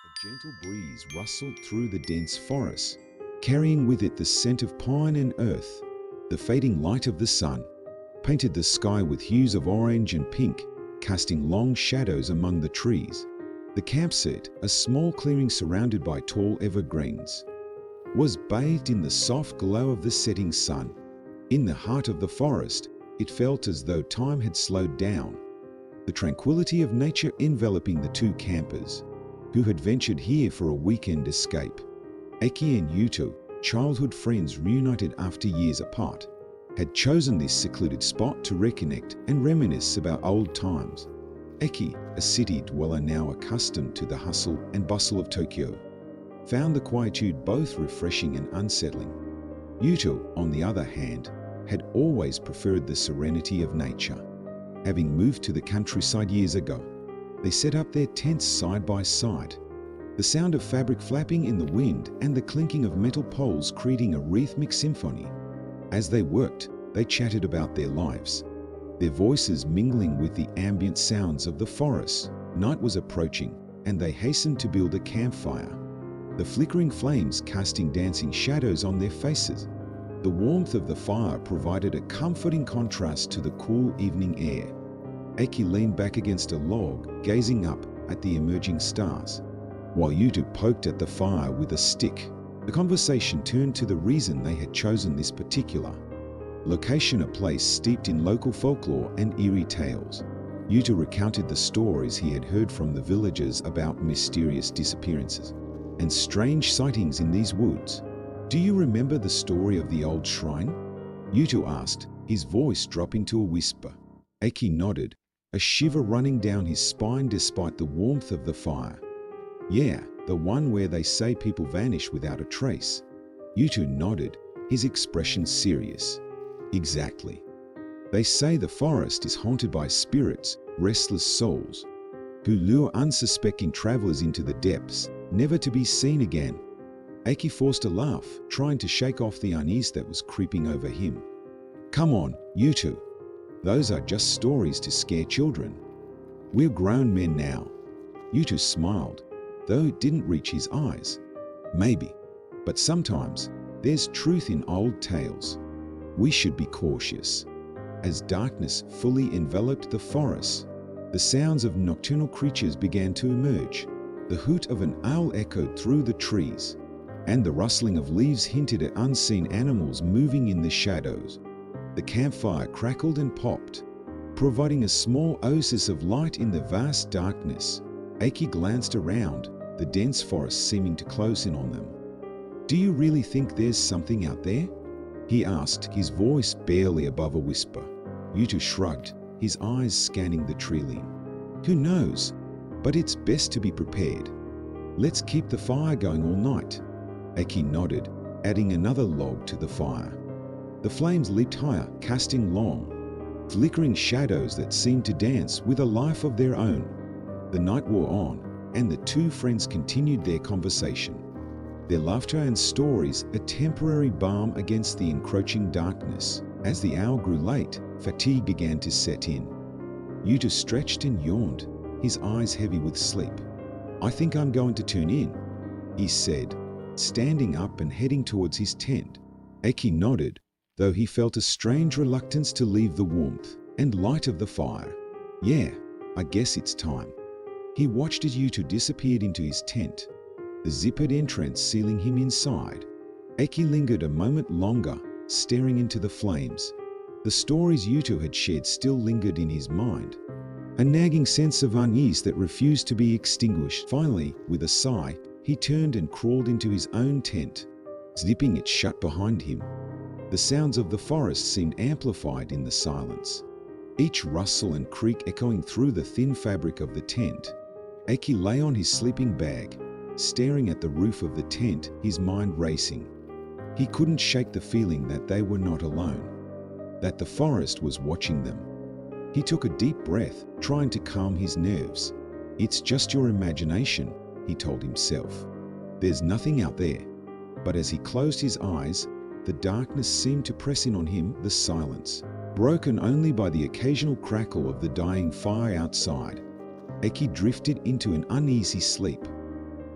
A gentle breeze rustled through the dense forest, carrying with it the scent of pine and earth. The fading light of the sun painted the sky with hues of orange and pink, casting long shadows among the trees. The campsite, a small clearing surrounded by tall evergreens, was bathed in the soft glow of the setting sun. In the heart of the forest, it felt as though time had slowed down, the tranquility of nature enveloping the two campers, who had ventured here for a weekend escape. Eki and Yuto, childhood friends reunited after years apart, had chosen this secluded spot to reconnect and reminisce about old times. Eki, a city dweller now accustomed to the hustle and bustle of Tokyo, found the quietude both refreshing and unsettling. Yuto, on the other hand, had always preferred the serenity of nature. Having moved to the countryside years ago, they set up their tents side by side, the sound of fabric flapping in the wind and the clinking of metal poles creating a rhythmic symphony. As they worked, they chatted about their lives, their voices mingling with the ambient sounds of the forest. Night was approaching, and they hastened to build a campfire, the flickering flames casting dancing shadows on their faces. The warmth of the fire provided a comforting contrast to the cool evening air. Eki leaned back against a log, gazing up at the emerging stars, while Yuto poked at the fire with a stick. The conversation turned to the reason they had chosen this particular location, a place steeped in local folklore and eerie tales. Yuto recounted the stories he had heard from the villagers about mysterious disappearances and strange sightings in these woods. "Do you remember the story of the old shrine?" Yuto asked, his voice dropping to a whisper. Eki nodded, a shiver running down his spine despite the warmth of the fire. "Yeah, the one where they say people vanish without a trace." Yuto nodded, his expression serious. "Exactly. They say the forest is haunted by spirits, restless souls, who lure unsuspecting travelers into the depths, never to be seen again." Eki forced a laugh, trying to shake off the unease that was creeping over him. "Come on, Yuto. Those are just stories to scare children. We're grown men now." Yuto smiled, though it didn't reach his eyes. "Maybe, but sometimes there's truth in old tales. We should be cautious." As darkness fully enveloped the forest, the sounds of nocturnal creatures began to emerge. The hoot of an owl echoed through the trees, and the rustling of leaves hinted at unseen animals moving in the shadows. The campfire crackled and popped, providing a small oasis of light in the vast darkness. Eki glanced around, the dense forest seeming to close in on them. "Do you really think there's something out there?" he asked, his voice barely above a whisper. Yuto shrugged, his eyes scanning the tree line. "Who knows? But it's best to be prepared. Let's keep the fire going all night." Eki nodded, adding another log to the fire. The flames leaped higher, casting long, flickering shadows that seemed to dance with a life of their own. The night wore on, and the two friends continued their conversation, their laughter and stories a temporary balm against the encroaching darkness. As the hour grew late, fatigue began to set in. Yuta stretched and yawned, his eyes heavy with sleep. "I think I'm going to turn in," he said, standing up and heading towards his tent. Eki nodded, though he felt a strange reluctance to leave the warmth and light of the fire. "Yeah, I guess it's time." He watched as Yuto disappeared into his tent, the zippered entrance sealing him inside. Eki lingered a moment longer, staring into the flames. The stories Yuto had shared still lingered in his mind, a nagging sense of unease that refused to be extinguished. Finally, with a sigh, he turned and crawled into his own tent, zipping it shut behind him. The sounds of the forest seemed amplified in the silence, each rustle and creak echoing through the thin fabric of the tent. Eki lay on his sleeping bag, staring at the roof of the tent, his mind racing. He couldn't shake the feeling that they were not alone, that the forest was watching them. He took a deep breath, trying to calm his nerves. "It's just your imagination," he told himself. "There's nothing out there." But as he closed his eyes, the darkness seemed to press in on him, the silence, broken only by the occasional crackle of the dying fire outside. Eki drifted into an uneasy sleep,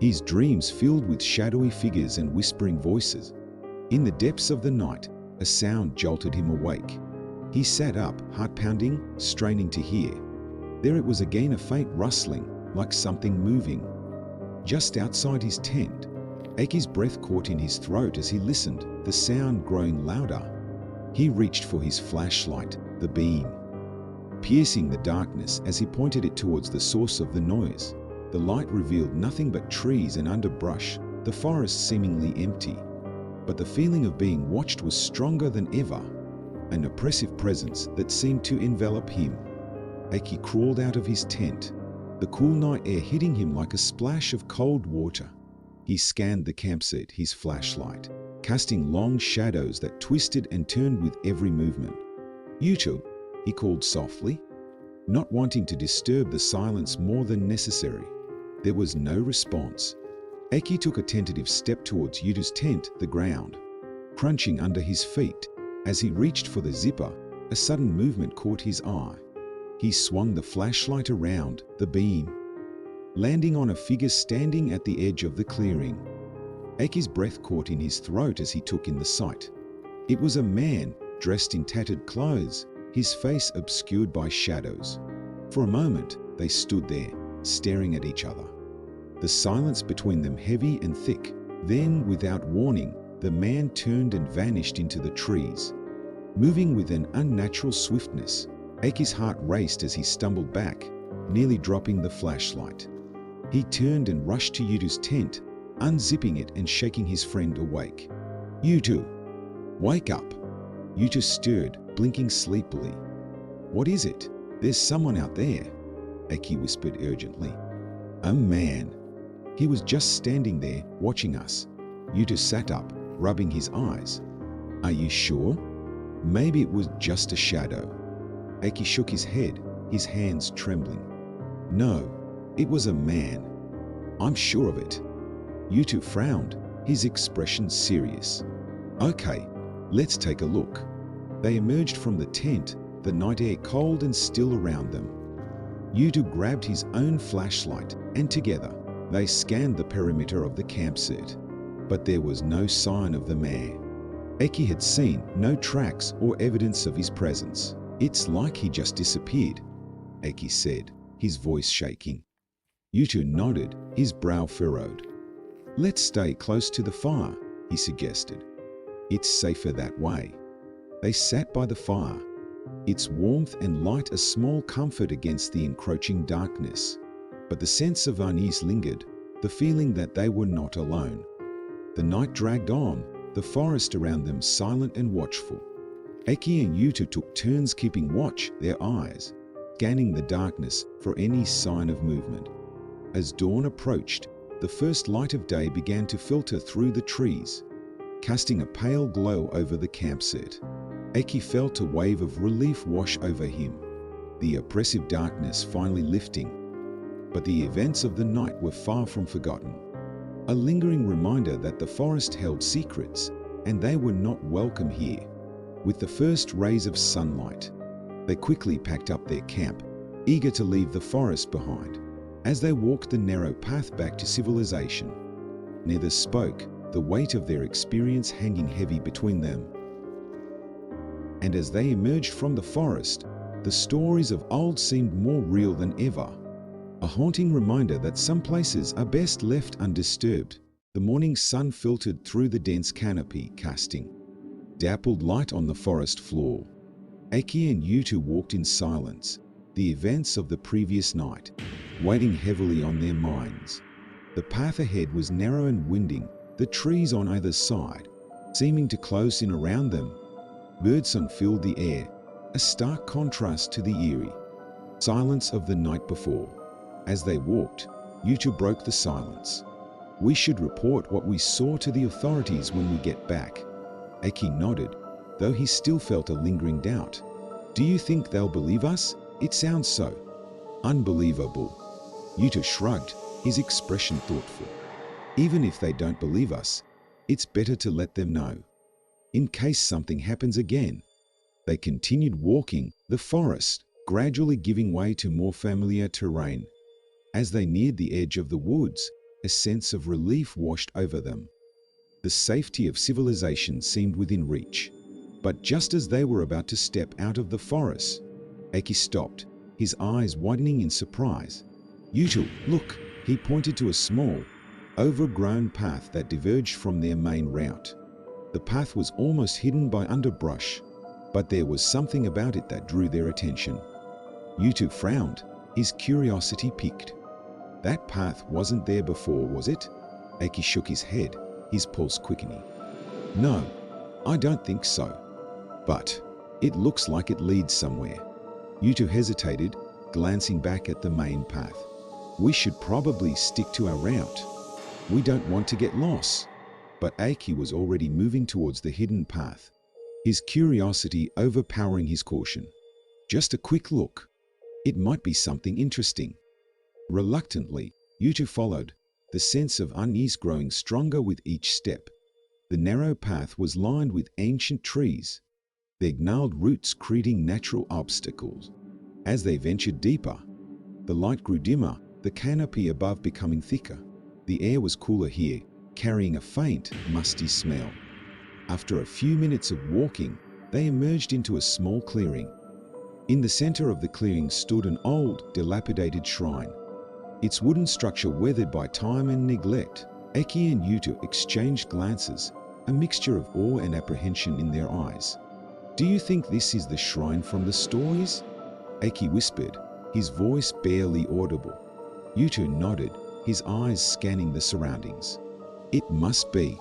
his dreams filled with shadowy figures and whispering voices. In the depths of the night, a sound jolted him awake. He sat up, heart pounding, straining to hear. There it was again, a faint rustling, like something moving. Just outside his tent, Aki's breath caught in his throat as he listened, the sound growing louder. He reached for his flashlight, the beam, piercing the darkness as he pointed it towards the source of the noise. The light revealed nothing but trees and underbrush, the forest seemingly empty. But the feeling of being watched was stronger than ever, an oppressive presence that seemed to envelop him. Aki crawled out of his tent, the cool night air hitting him like a splash of cold water. He scanned the campsite, his flashlight, casting long shadows that twisted and turned with every movement. "Yutu," he called softly, not wanting to disturb the silence more than necessary. There was no response. Aki took a tentative step towards Yutu's tent, the ground crunching under his feet. As he reached for the zipper, a sudden movement caught his eye. He swung the flashlight around, the beam landing on a figure standing at the edge of the clearing. Aki's breath caught in his throat as he took in the sight. It was a man, dressed in tattered clothes, his face obscured by shadows. For a moment, they stood there, staring at each other, the silence between them heavy and thick. Then, without warning, the man turned and vanished into the trees. Moving with an unnatural swiftness, Aki's heart raced as he stumbled back, nearly dropping the flashlight. He turned and rushed to Yutu's tent, unzipping it and shaking his friend awake. "Yutu, wake up!" Yutu stirred, blinking sleepily. "What is it? There's someone out there," Aki whispered urgently. "A man. He was just standing there, watching us." Yutu sat up, rubbing his eyes. "Are you sure? Maybe it was just a shadow." Aki shook his head, his hands trembling. "No, it was a man. I'm sure of it." Yutu frowned, his expression serious. "Okay, let's take a look." They emerged from the tent, the night air cold and still around them. Yutu grabbed his own flashlight, and together, they scanned the perimeter of the campsite. But there was no sign of the man. Aki had seen no tracks or evidence of his presence. "It's like he just disappeared," Aki said, his voice shaking. Yutu nodded, his brow furrowed. "Let's stay close to the fire," he suggested. "It's safer that way." They sat by the fire, its warmth and light a small comfort against the encroaching darkness. But the sense of unease lingered, the feeling that they were not alone. The night dragged on, the forest around them silent and watchful. Aki and Yutu took turns keeping watch, their eyes scanning the darkness for any sign of movement. As dawn approached, the first light of day began to filter through the trees, casting a pale glow over the campsite. Aki felt a wave of relief wash over him, the oppressive darkness finally lifting. But the events of the night were far from forgotten. A lingering reminder that the forest held secrets, and they were not welcome here. With the first rays of sunlight, they quickly packed up their camp, eager to leave the forest behind. As they walked the narrow path back to civilization, neither spoke, the weight of their experience hanging heavy between them. And as they emerged from the forest, the stories of old seemed more real than ever. A haunting reminder that some places are best left undisturbed. The morning sun filtered through the dense canopy, casting dappled light on the forest floor. Aki and Yutu walked in silence, the events of the previous night weighing heavily on their minds. The path ahead was narrow and winding, the trees on either side seeming to close in around them. Birdsong filled the air, a stark contrast to the eerie silence of the night before. As they walked, Yutu broke the silence. "We should report what we saw to the authorities when we get back." Aki nodded, though he still felt a lingering doubt. "Do you think they'll believe us? It sounds so unbelievable." Yutu shrugged, his expression thoughtful. "Even if they don't believe us, it's better to let them know, in case something happens again." They continued walking, the forest gradually giving way to more familiar terrain. As they neared the edge of the woods, A sense of relief washed over them. The safety of civilization seemed within reach. But just as they were about to step out of the forest, Eki stopped, his eyes widening in surprise. "Yutu, look!" He pointed to a small, overgrown path that diverged from their main route. The path was almost hidden by underbrush, but there was something about it that drew their attention. Yutu frowned, his curiosity piqued. "That path wasn't there before, was it?" Eki shook his head, his pulse quickening. "No, I don't think so. But it looks like it leads somewhere." Yutu hesitated, glancing back at the main path. "We should probably stick to our route. We don't want to get lost." But Eki was already moving towards the hidden path, his curiosity overpowering his caution. "Just a quick look. It might be something interesting." Reluctantly, Yutu followed, the sense of unease growing stronger with each step. The narrow path was lined with ancient trees, their gnarled roots creating natural obstacles. As they ventured deeper, the light grew dimmer, the canopy above becoming thicker. The air was cooler here, carrying a faint, musty smell. After a few minutes of walking, they emerged into a small clearing. In the center of the clearing stood an old, dilapidated shrine, its wooden structure weathered by time and neglect. Eki and Yutu exchanged glances, a mixture of awe and apprehension in their eyes. "Do you think this is the shrine from the stories?" Eki whispered, his voice barely audible. Yutu nodded, his eyes scanning the surroundings. "It must be.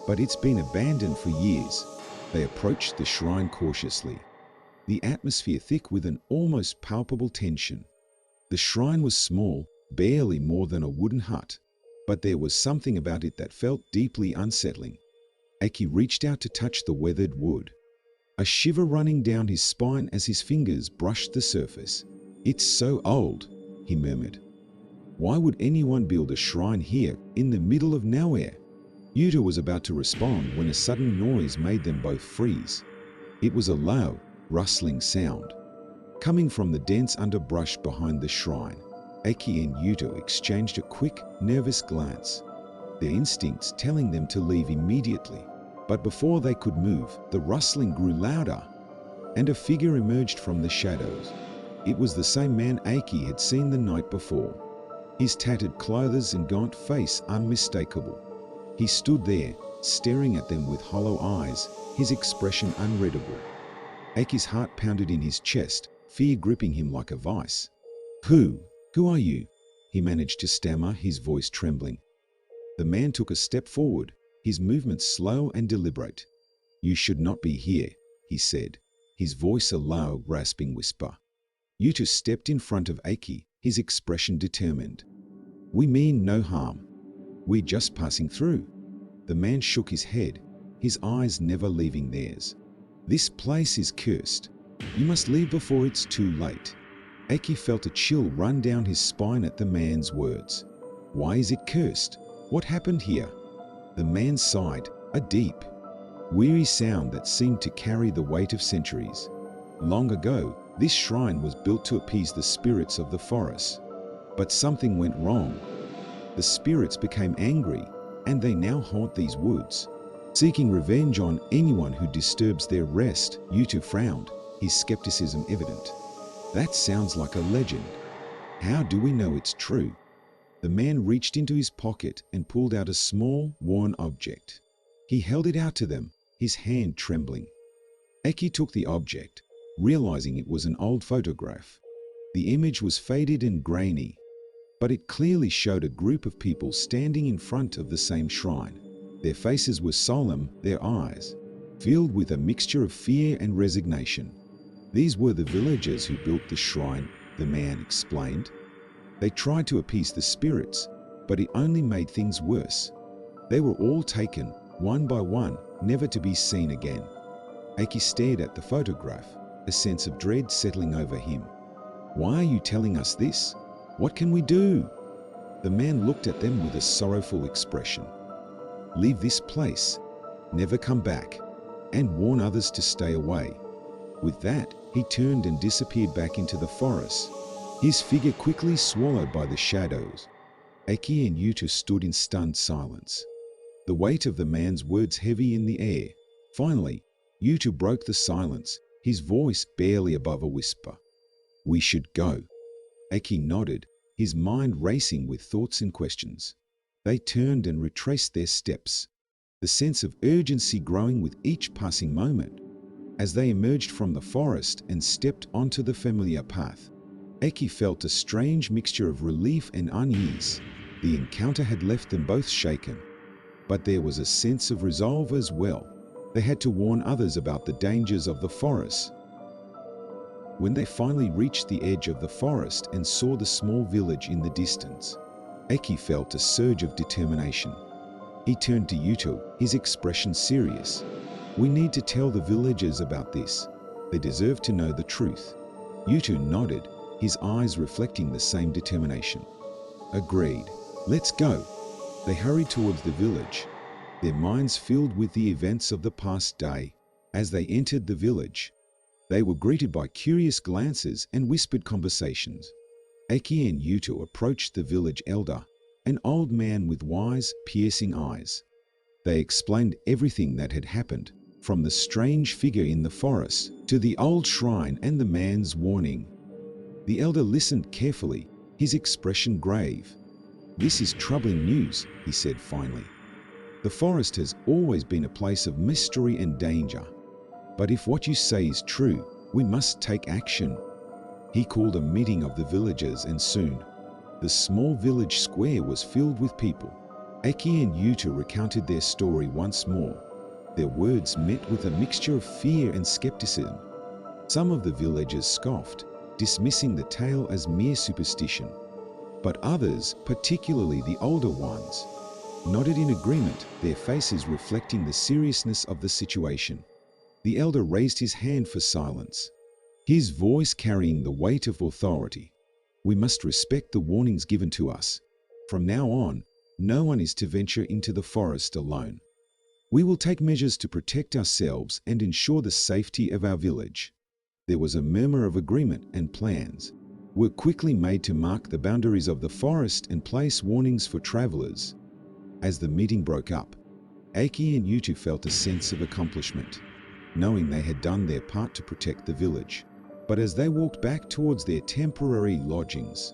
But it's been abandoned for years." They approached the shrine cautiously, the atmosphere thick with an almost palpable tension. The shrine was small, barely more than a wooden hut, but there was something about it that felt deeply unsettling. Eki reached out to touch the weathered wood, a shiver running down his spine as his fingers brushed the surface. "It's so old," he murmured. "Why would anyone build a shrine here in the middle of nowhere?" Yuta was about to respond when a sudden noise made them both freeze. It was a low, rustling sound, coming from the dense underbrush behind the shrine. Eki and Yuta exchanged a quick, nervous glance, their instincts telling them to leave immediately. But before they could move, the rustling grew louder, and a figure emerged from the shadows. It was the same man Eki had seen the night before, his tattered clothes and gaunt face unmistakable. He stood there, staring at them with hollow eyes, his expression unreadable. Eki's heart pounded in his chest, fear gripping him like a vice. Who are you?" he managed to stammer, his voice trembling. The man took a step forward, his movements slow and deliberate. "You should not be here," he said, his voice a low, rasping whisper. Yuta stepped in front of Eki, his expression determined. "We mean no harm. We're just passing through." The man shook his head, his eyes never leaving theirs. "This place is cursed. You must leave before it's too late." Eki felt a chill run down his spine at the man's words. "Why is it cursed? What happened here?" The man sighed, a deep, weary sound that seemed to carry the weight of centuries. "Long ago, this shrine was built to appease the spirits of the forest. But something went wrong. The spirits became angry, and they now haunt these woods, seeking revenge on anyone who disturbs their rest." Yutu frowned, his skepticism evident. "That sounds like a legend. How do we know it's true?" The man reached into his pocket and pulled out a small, worn object. He held it out to them, his hand trembling. Eki took the object, realizing it was an old photograph. The image was faded and grainy, but it clearly showed a group of people standing in front of the same shrine. Their faces were solemn, their eyes filled with a mixture of fear and resignation. "These were the villagers who built the shrine," the man explained. "They tried to appease the spirits, but it only made things worse. They were all taken, one by one, never to be seen again." Eki stared at the photograph, a sense of dread settling over him. "Why are you telling us this? What can we do?" The man looked at them with a sorrowful expression. "Leave this place, never come back, and warn others to stay away." With that, he turned and disappeared back into the forest, his figure quickly swallowed by the shadows. Eki and Yuta stood in stunned silence, the weight of the man's words heavy in the air. Finally, Yuta broke the silence, his voice barely above a whisper. "We should go." Eki nodded, his mind racing with thoughts and questions. They turned and retraced their steps, the sense of urgency growing with each passing moment. As they emerged from the forest and stepped onto the familiar path, Eki felt a strange mixture of relief and unease. The encounter had left them both shaken, but there was a sense of resolve as well. They had to warn others about the dangers of the forest. When they finally reached the edge of the forest and saw the small village in the distance, Eki felt a surge of determination. He turned to Yuto, his expression serious. "We need to tell the villagers about this. They deserve to know the truth." Yuto nodded, his eyes reflecting the same determination. "Agreed. Let's go." They hurried towards the village, their minds filled with the events of the past day. As they entered the village, they were greeted by curious glances and whispered conversations. Eki and Yuto approached the village elder, an old man with wise, piercing eyes. They explained everything that had happened, from the strange figure in the forest to the old shrine and the man's warning. The elder listened carefully, his expression grave. "This is troubling news," he said finally. "The forest has always been a place of mystery and danger. But if what you say is true, we must take action." He called a meeting of the villagers, and soon, the small village square was filled with people. Eki and Yuta recounted their story once more, their words met with a mixture of fear and skepticism. Some of the villagers scoffed, dismissing the tale as mere superstition. But others, particularly the older ones, nodded in agreement, their faces reflecting the seriousness of the situation. The elder raised his hand for silence, his voice carrying the weight of authority. "We must respect the warnings given to us. From now on, no one is to venture into the forest alone. We will take measures to protect ourselves and ensure the safety of our village." There was a murmur of agreement, and plans were quickly made to mark the boundaries of the forest and place warnings for travelers. As the meeting broke up, Eki and Yuta felt a sense of accomplishment, knowing they had done their part to protect the village. But as they walked back towards their temporary lodgings,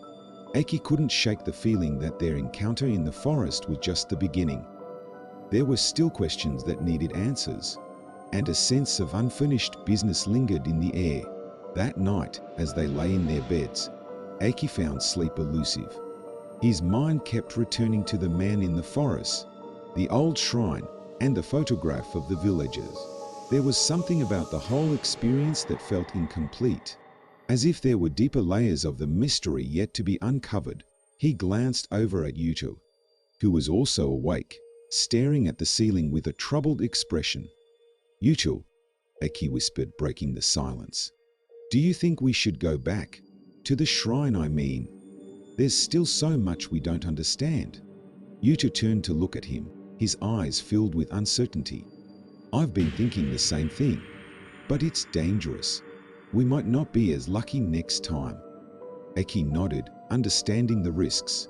Eki couldn't shake the feeling that their encounter in the forest was just the beginning. There were still questions that needed answers, and a sense of unfinished business lingered in the air. That night, as they lay in their beds, Eki found sleep elusive. His mind kept returning to the man in the forest, the old shrine, and the photograph of the villagers. There was something about the whole experience that felt incomplete, as if there were deeper layers of the mystery yet to be uncovered. He glanced over at Yuto, who was also awake, staring at the ceiling with a troubled expression. "Yuto," Eki whispered, breaking the silence. "Do you think we should go back? To the shrine, I mean. There's still so much we don't understand." Yuto turned to look at him, his eyes filled with uncertainty. "I've been thinking the same thing, but it's dangerous. We might not be as lucky next time." Eki nodded, understanding the risks.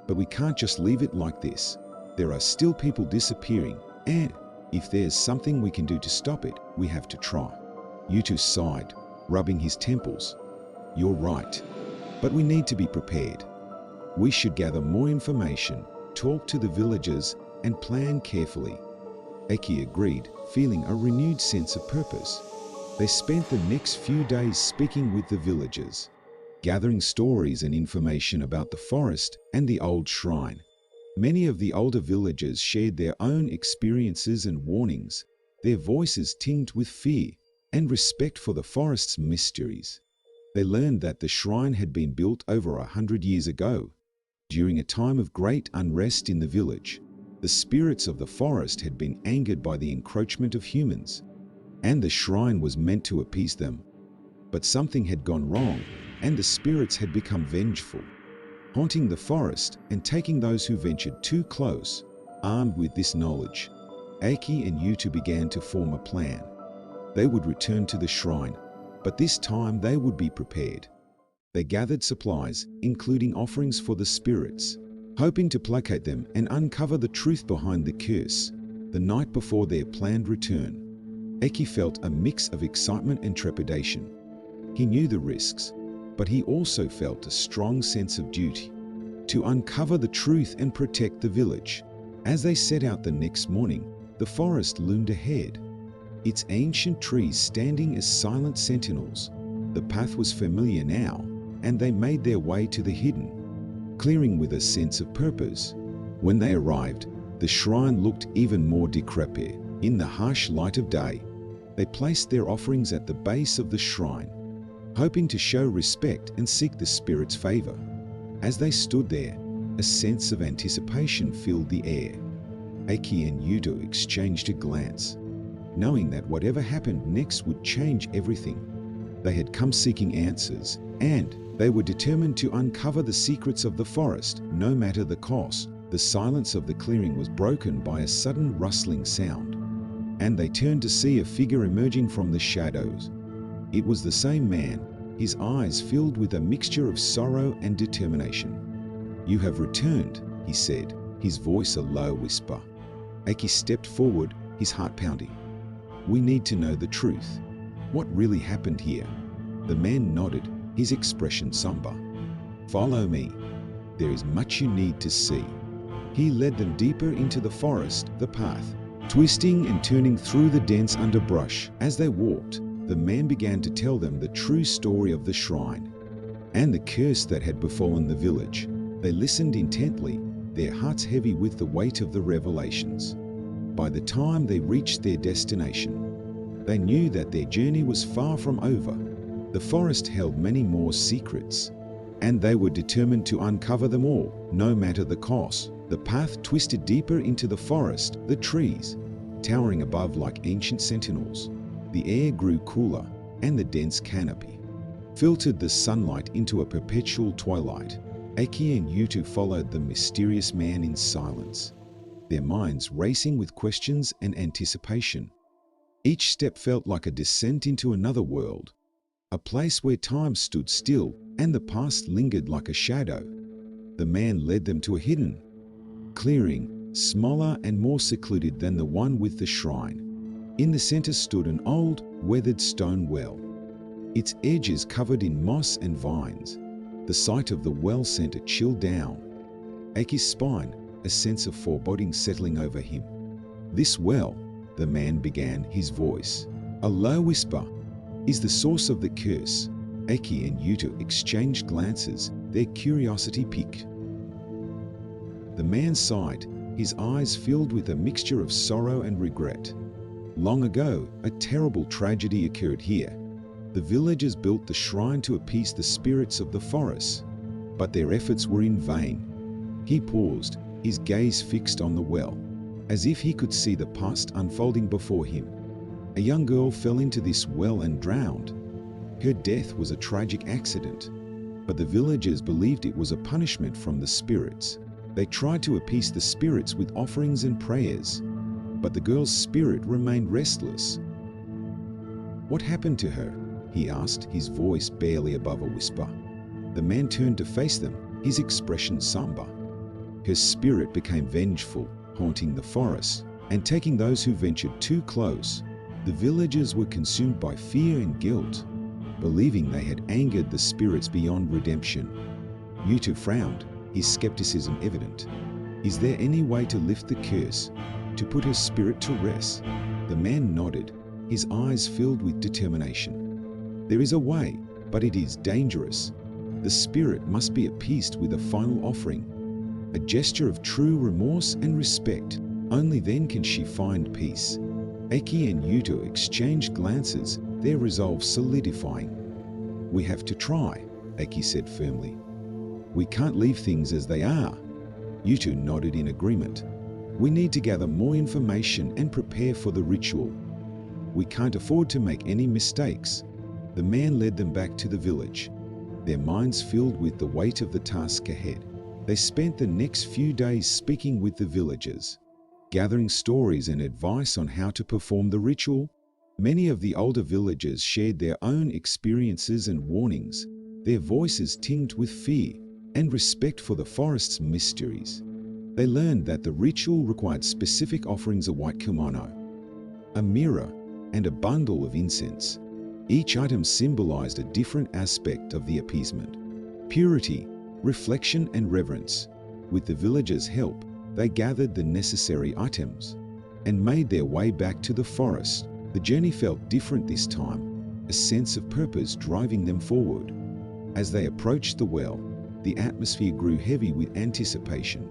"But we can't just leave it like this. There are still people disappearing, and if there's something we can do to stop it, we have to try." Yuto sighed, rubbing his temples. "You're right, but we need to be prepared. We should gather more information, talk to the villagers, and plan carefully." Eki agreed, feeling a renewed sense of purpose. They spent the next few days speaking with the villagers, gathering stories and information about the forest and the old shrine. Many of the older villagers shared their own experiences and warnings, their voices tinged with fear and respect for the forest's mysteries. They learned that the shrine had been built over 100 years ago, during a time of great unrest in the village. The spirits of the forest had been angered by the encroachment of humans, and the shrine was meant to appease them. But something had gone wrong, and the spirits had become vengeful, haunting the forest and taking those who ventured too close. Armed with this knowledge, Eki and Yuta began to form a plan. They would return to the shrine, but this time they would be prepared. They gathered supplies, including offerings for the spirits, hoping to placate them and uncover the truth behind the curse. The night before their planned return, Eki felt a mix of excitement and trepidation. He knew the risks, but he also felt a strong sense of duty to uncover the truth and protect the village. As they set out the next morning, the forest loomed ahead, its ancient trees standing as silent sentinels. The path was familiar now, and they made their way to the hidden clearing with a sense of purpose. When they arrived, the shrine looked even more decrepit. In the harsh light of day, they placed their offerings at the base of the shrine, hoping to show respect and seek the spirit's favor. As they stood there, a sense of anticipation filled the air. Eki and Yuto exchanged a glance, knowing that whatever happened next would change everything. They had come seeking answers, and they were determined to uncover the secrets of the forest, no matter the cost. The silence of the clearing was broken by a sudden rustling sound, and they turned to see a figure emerging from the shadows. It was the same man, his eyes filled with a mixture of sorrow and determination. "You have returned," he said, his voice a low whisper. Eki stepped forward, his heart pounding. "We need to know the truth. What really happened here?" The man nodded, his expression somber. "Follow me. There is much you need to see." He led them deeper into the forest, the path twisting and turning through the dense underbrush. As they walked, the man began to tell them the true story of the shrine and the curse that had befallen the village. They listened intently, their hearts heavy with the weight of the revelations. By the time they reached their destination, they knew that their journey was far from over. The forest held many more secrets, and they were determined to uncover them all, no matter the cost. The path twisted deeper into the forest, the trees towering above like ancient sentinels. The air grew cooler, and the dense canopy filtered the sunlight into a perpetual twilight. Eki and Yuto followed the mysterious man in silence, their minds racing with questions and anticipation. Each step felt like a descent into another world, a place where time stood still and the past lingered like a shadow. The man led them to a hidden clearing, smaller and more secluded than the one with the shrine. In the center stood an old, weathered stone well, its edges covered in moss and vines. The sight of the well sent a chill down Eki's spine, a sense of foreboding settling over him. "This well," the man began, his voice a low whisper, "is the source of the curse." Eki and Yuto exchanged glances, their curiosity piqued. The man sighed, his eyes filled with a mixture of sorrow and regret. Long ago, a terrible tragedy occurred here. The villagers built the shrine to appease the spirits of the forest, but their efforts were in vain. He paused, his gaze fixed on the well, as if he could see the past unfolding before him. A young girl fell into this well and drowned. Her death was a tragic accident, but the villagers believed it was a punishment from the spirits. They tried to appease the spirits with offerings and prayers, but the girl's spirit remained restless. "What happened to her?" he asked, his voice barely above a whisper. The man turned to face them, his expression somber. "Her spirit became vengeful, haunting the forest and taking those who ventured too close." The villagers were consumed by fear and guilt, believing they had angered the spirits beyond redemption. Yuto frowned, his skepticism evident. "Is there any way to lift the curse, to put her spirit to rest?" The man nodded, his eyes filled with determination. "There is a way, but it is dangerous. The spirit must be appeased with a final offering, a gesture of true remorse and respect. Only then can she find peace." Eki and Yuto exchanged glances, their resolve solidifying. "We have to try," Eki said firmly. "We can't leave things as they are." Yuto nodded in agreement. "We need to gather more information and prepare for the ritual. We can't afford to make any mistakes." The man led them back to the village, their minds filled with the weight of the task ahead. They spent the next few days speaking with the villagers, gathering stories and advice on how to perform the ritual. Many of the older villagers shared their own experiences and warnings, their voices tinged with fear. and respect for the forest's mysteries. They learned that the ritual required specific offerings: a white kimono, a mirror, and a bundle of incense. Each item symbolized a different aspect of the appeasement: purity, reflection, and reverence. With the villagers' help, they gathered the necessary items and made their way back to the forest. The journey felt different this time, a sense of purpose driving them forward. As they approached the well, the atmosphere grew heavy with anticipation.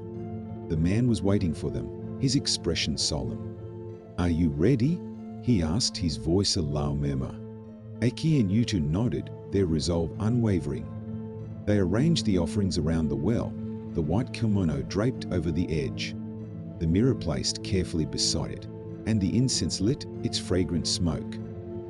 The man was waiting for them, his expression solemn. "Are you ready?" he asked, his voice a low murmur. Eki and Yutu nodded, their resolve unwavering. They arranged the offerings around the well, the white kimono draped over the edge, the mirror placed carefully beside it, and the incense lit, its fragrant smoke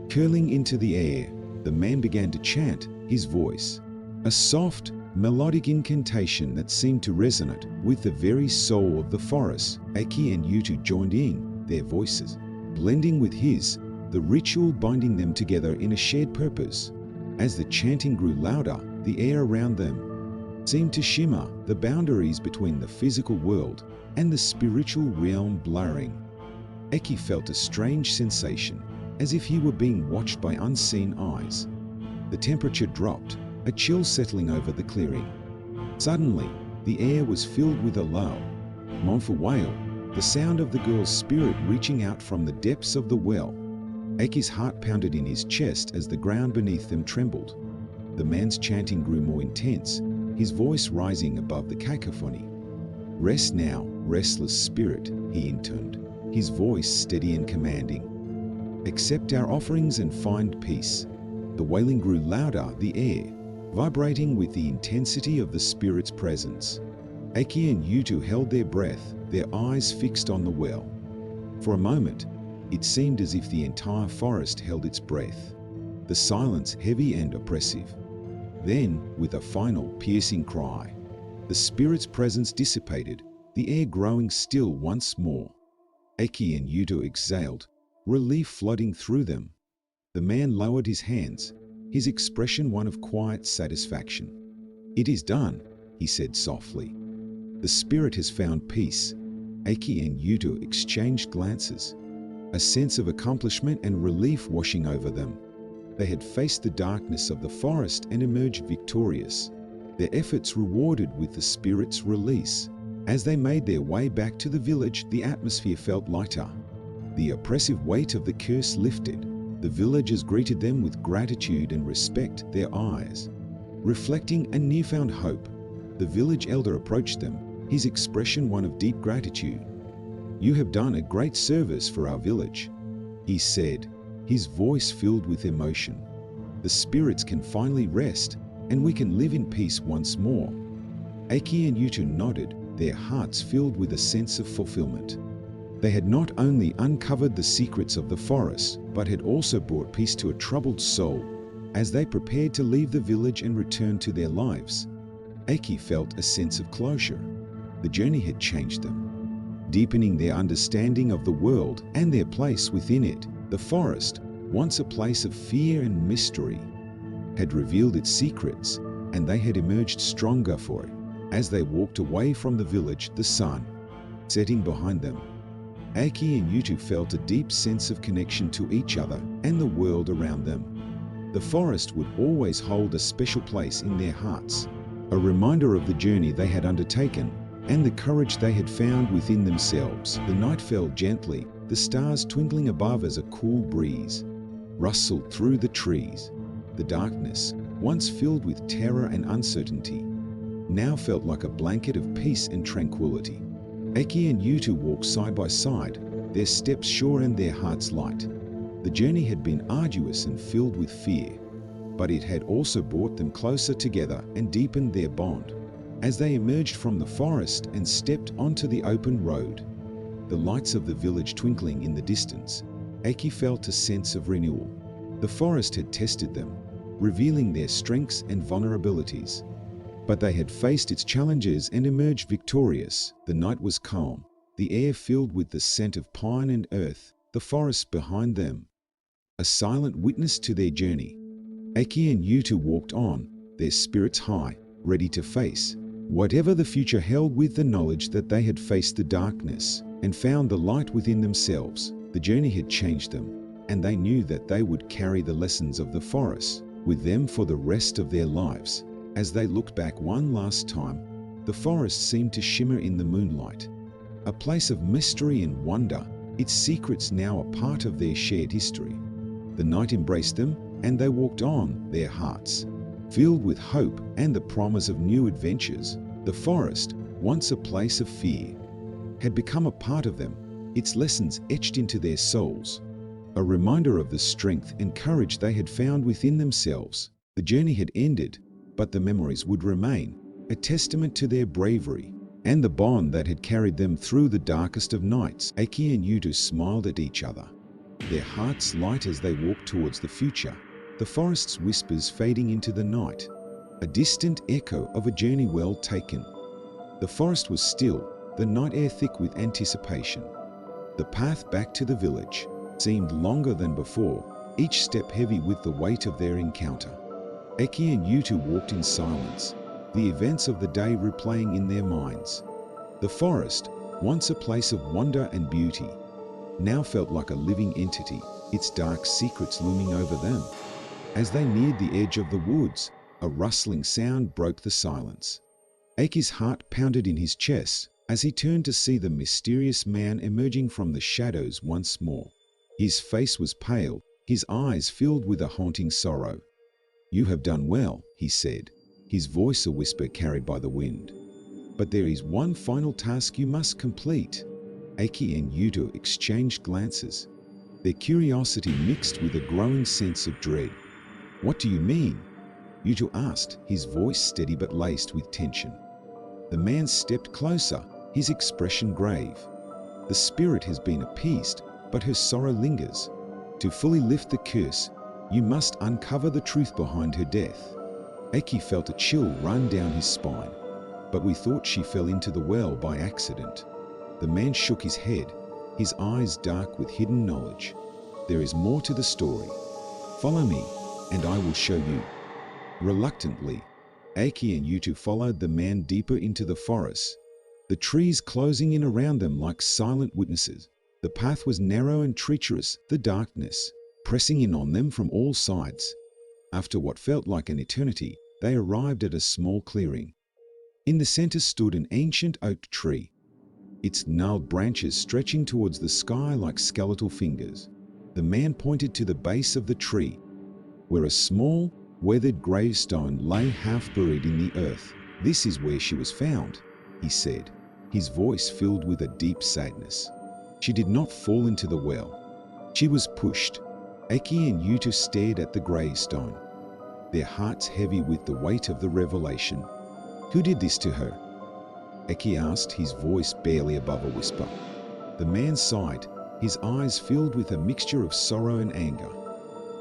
curling into the air. The man began to chant, his voice a soft, melodic incantation that seemed to resonate with the very soul of the forest. Eki and Yutu joined in, their voices blending with his, the ritual binding them together in a shared purpose. As the chanting grew louder, the air around them seemed to shimmer, the boundaries between the physical world and the spiritual realm blurring. Eki felt a strange sensation, as if he were being watched by unseen eyes. The temperature dropped, a chill settling over the clearing. Suddenly, the air was filled with a low, mournful wail, the sound of the girl's spirit reaching out from the depths of the well. Eki's heart pounded in his chest as the ground beneath them trembled. The man's chanting grew more intense, his voice rising above the cacophony. "Rest now, restless spirit," he intoned, his voice steady and commanding. "Accept our offerings and find peace." The wailing grew louder, the air vibrating with the intensity of the spirit's presence. Eki and Yutu held their breath, their eyes fixed on the well. For a moment, it seemed as if the entire forest held its breath, the silence heavy and oppressive. Then, with a final piercing cry, the spirit's presence dissipated, the air growing still once more. Eki and Yuto exhaled, relief flooding through them. The man lowered his hands, his expression one of quiet satisfaction. "It is done," he said softly. "The spirit has found peace." Eki and Yuto exchanged glances, a sense of accomplishment and relief washing over them. They had faced the darkness of the forest and emerged victorious, their efforts rewarded with the spirit's release. As they made their way back to the village, the atmosphere felt lighter. The oppressive weight of the curse lifted. The villagers greeted them with gratitude and respect, their eyes reflecting a newfound hope. The village elder approached them, his expression one of deep gratitude. "You have done a great service for our village," he said, his voice filled with emotion. "The spirits can finally rest, and we can live in peace once more." Eki and Yutu nodded, their hearts filled with a sense of fulfillment. They had not only uncovered the secrets of the forest, but had also brought peace to a troubled soul. As they prepared to leave the village and return to their lives, Eki felt a sense of closure. The journey had changed them, deepening their understanding of the world and their place within it. The forest, once a place of fear and mystery, had revealed its secrets, and they had emerged stronger for it. As they walked away from the village, the sun setting behind them, Eki and Yutu felt a deep sense of connection to each other and the world around them. The forest would always hold a special place in their hearts, a reminder of the journey they had undertaken and the courage they had found within themselves. The night fell gently, the stars twinkling above as a cool breeze rustled through the trees. The darkness, once filled with terror and uncertainty, now felt like a blanket of peace and tranquility. Eki and Yutu walked side by side, their steps sure and their hearts light. The journey had been arduous and filled with fear, but it had also brought them closer together and deepened their bond. As they emerged from the forest and stepped onto the open road, the lights of the village twinkling in the distance, Eki felt a sense of renewal. The forest had tested them, revealing their strengths and vulnerabilities. But they had faced its challenges and emerged victorious. The night was calm, the air filled with the scent of pine and earth, the forest behind them, a silent witness to their journey. Eki and Yutu walked on, their spirits high, ready to face whatever the future held with the knowledge that they had faced the darkness and found the light within themselves. The journey had changed them, and they knew that they would carry the lessons of the forest with them for the rest of their lives. As they looked back one last time, the forest seemed to shimmer in the moonlight, a place of mystery and wonder, its secrets now a part of their shared history. The night embraced them, and they walked on, their hearts filled with hope and the promise of new adventures. The forest, once a place of fear, had become a part of them, its lessons etched into their souls, a reminder of the strength and courage they had found within themselves. The journey had ended, but the memories would remain, a testament to their bravery and the bond that had carried them through the darkest of nights. Aki and Yutu smiled at each other, their hearts light as they walked towards the future, the forest's whispers fading into the night, a distant echo of a journey well taken. The forest was still, the night air thick with anticipation. The path back to the village seemed longer than before, each step heavy with the weight of their encounter. Eki and Yutu walked in silence, the events of the day replaying in their minds. The forest, once a place of wonder and beauty, now felt like a living entity, its dark secrets looming over them. As they neared the edge of the woods, a rustling sound broke the silence. Aki's heart pounded in his chest as he turned to see the mysterious man emerging from the shadows once more. His face was pale, his eyes filled with a haunting sorrow. "You have done well," he said, his voice a whisper carried by the wind. "But there is one final task you must complete." Aki and Yutu exchanged glances, their curiosity mixed with a growing sense of dread. "What do you mean?" Yutu asked, his voice steady but laced with tension. The man stepped closer, his expression grave. "The spirit has been appeased, but her sorrow lingers. To fully lift the curse, you must uncover the truth behind her death." Aki felt a chill run down his spine. "But we thought she fell into the well by accident." The man shook his head, his eyes dark with hidden knowledge. "There is more to the story. Follow me, and I will show you." Reluctantly, Aki and Yutu followed the man deeper into the forest, the trees closing in around them like silent witnesses. The path was narrow and treacherous, the darkness pressing in on them from all sides. After what felt like an eternity, they arrived at a small clearing. In the center stood an ancient oak tree, its gnarled branches stretching towards the sky like skeletal fingers. The man pointed to the base of the tree, where a small, weathered gravestone lay half buried in the earth. "This is where she was found," he said, his voice filled with a deep sadness. "She did not fall into the well. She was pushed." Aki and Yutu stared at the gravestone, their hearts heavy with the weight of the revelation. "Who did this to her?" Aki asked, his voice barely above a whisper. The man sighed, his eyes filled with a mixture of sorrow and anger.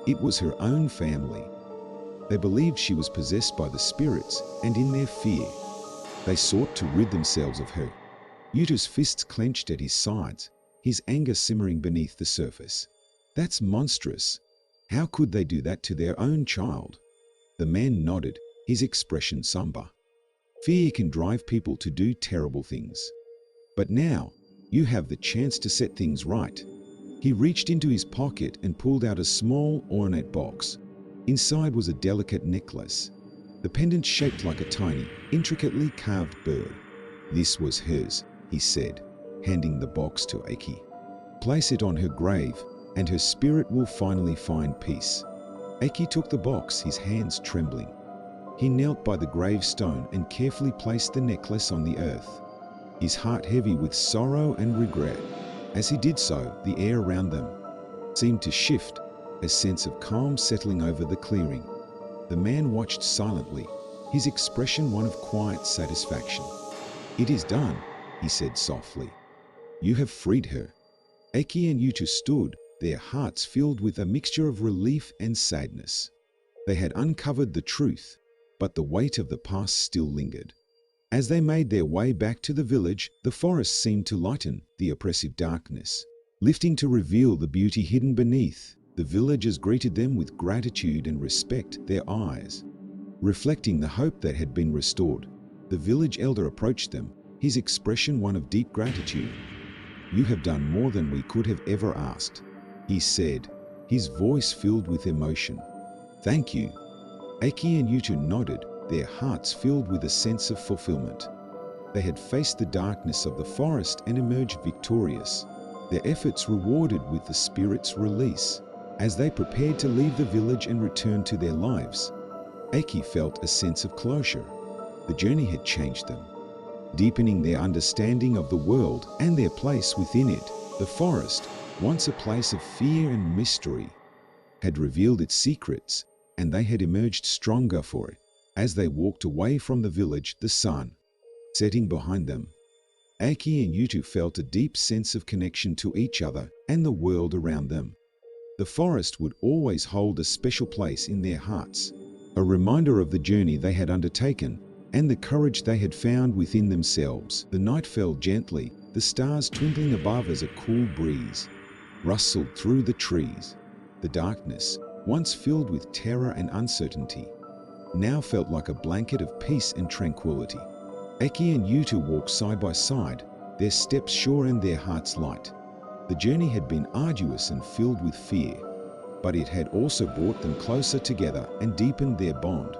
"It was her own family. They believed she was possessed by the spirits, and in their fear, they sought to rid themselves of her." Yutu's fists clenched at his sides, his anger simmering beneath the surface. "That's monstrous. How could they do that to their own child?" The man nodded, his expression somber. "Fear can drive people to do terrible things. But now, you have the chance to set things right." He reached into his pocket and pulled out a small, ornate box. Inside was a delicate necklace, the pendant shaped like a tiny, intricately carved bird. "This was hers," he said, handing the box to Aki. "Place it on her grave, and her spirit will finally find peace." Aki took the box, his hands trembling. He knelt by the gravestone and carefully placed the necklace on the earth, his heart heavy with sorrow and regret. As he did so, the air around them seemed to shift, a sense of calm settling over the clearing. The man watched silently, his expression one of quiet satisfaction. "It is done," he said softly. "You have freed her." Aki and Yutu stood, their hearts filled with a mixture of relief and sadness. They had uncovered the truth, but the weight of the past still lingered. As they made their way back to the village, the forest seemed to lighten the oppressive darkness, lifting to reveal the beauty hidden beneath. The villagers greeted them with gratitude and respect, their eyes Reflecting the hope that had been restored, the village elder approached them, his expression one of deep gratitude. "You have done more than we could have ever asked," he said, his voice filled with emotion. "Thank you." Aki and Yutu nodded, their hearts filled with a sense of fulfillment. They had faced the darkness of the forest and emerged victorious, their efforts rewarded with the spirit's release. As they prepared to leave the village and return to their lives, Aki felt a sense of closure. The journey had changed them, deepening their understanding of the world and their place within it. The forest, once a place of fear and mystery, had revealed its secrets, and they had emerged stronger for it. As they walked away from the village, the sun setting behind them, Aki and Yutu felt a deep sense of connection to each other and the world around them. The forest would always hold a special place in their hearts, a reminder of the journey they had undertaken and the courage they had found within themselves. The night fell gently, the stars twinkling above as a cool breeze rustled through the trees. The darkness, once filled with terror and uncertainty, now felt like a blanket of peace and tranquility. Aki and Yutu walked side by side, their steps sure and their hearts light. The journey had been arduous and filled with fear, but it had also brought them closer together and deepened their bond.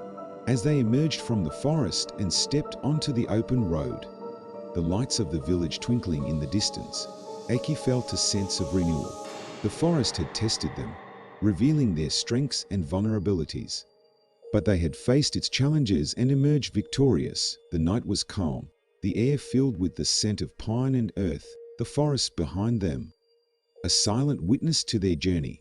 As they emerged from the forest and stepped onto the open road, the lights of the village twinkling in the distance, Aki felt a sense of renewal. The forest had tested them, revealing their strengths and vulnerabilities, but they had faced its challenges and emerged victorious. The night was calm, the air filled with the scent of pine and earth, the forest behind them a silent witness to their journey.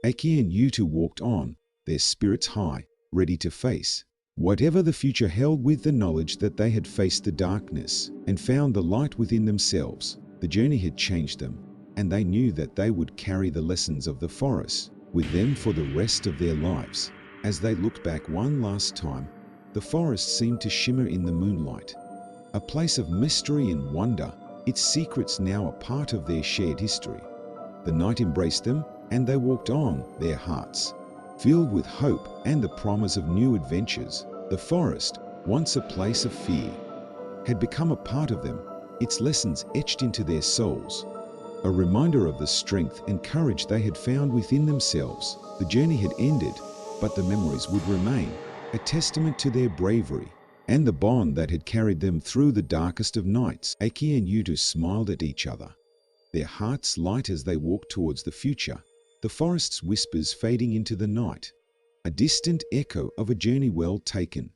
Aki and Yutu walked on, their spirits high, ready to face whatever the future held, with the knowledge that they had faced the darkness and found the light within themselves. The journey had changed them, and they knew that they would carry the lessons of the forest with them for the rest of their lives. As they looked back one last time, the forest seemed to shimmer in the moonlight, a place of mystery and wonder, its secrets now a part of their shared history. The night embraced them, and they walked on, their hearts filled with hope and the promise of new adventures. The forest, once a place of fear, had become a part of them, its lessons etched into their souls, a reminder of the strength and courage they had found within themselves. The journey had ended, but the memories would remain, a testament to their bravery and the bond that had carried them through the darkest of nights. Aki and Yutu smiled at each other, their hearts light as they walked towards the future, the forest's whispers fading into the night, a distant echo of a journey well taken.